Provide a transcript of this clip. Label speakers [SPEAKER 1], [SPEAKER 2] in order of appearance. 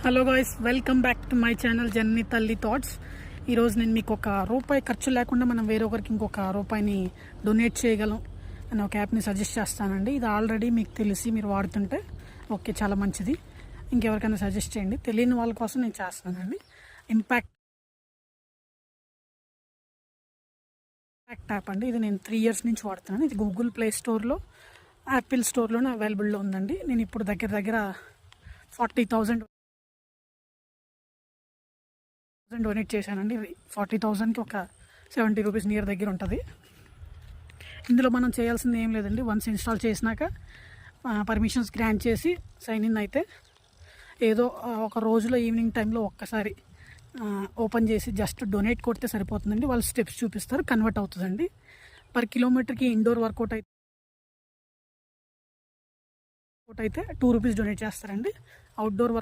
[SPEAKER 1] Hello guys, welcome back to my channel journey తల్లి thoughts. ఈరోజు నేను మీకు ₹1 ఖర్చు లేకుండా మనం వేరొకరికి ఇంకొక రూపాయిని డొనేట్ చేయగలం అనే ఒక యాప్ని సజెస్ట్ చేస్తానండి. ఇది ఆల్రెడీ మీకు తెలిసి మీరు వాడుతుంటే ఓకే, చాలా మంచిది. ఇంకెవరికైనా సజెస్ట్ చేయండి. తెలియని వాళ్ళ కోసం నేను చేస్తానండి. ఇంపాక్ట్ యాప్ అండి. ఇది నేను 3 years నుంచి వాడుతున్నాను. ఇది గూగుల్ ప్లే స్టోర్లో, యాపిల్ స్టోర్లోనే అవైలబుల్లో ఉందండి. నేను ఇప్పుడు దగ్గర 40,000 డొనేట్ చేశానండి. 40,000కి ఒక ₹70 నియర్ దగ్గర ఉంటుంది. ఇందులో మనం చేయాల్సింది ఏం లేదండి. వన్స్ ఇన్స్టాల్ చేసినాక పర్మిషన్స్ గ్రాంట్ చేసి సైన్ ఇన్ అయితే ఏదో ఒక రోజులో ఈవినింగ్ టైంలో ఒక్కసారి ఓపెన్ చేసి జస్ట్ డొనేట్ కొడితే సరిపోతుందండి. వాళ్ళు స్టెప్స్ చూపిస్తారు, కన్వర్ట్ అవుతుందండి. పర్ కిలోమీటర్కి ఇండోర్ వర్కౌట్ అయితే ₹2 డొనేట్ చేస్తారండి. Outdoor work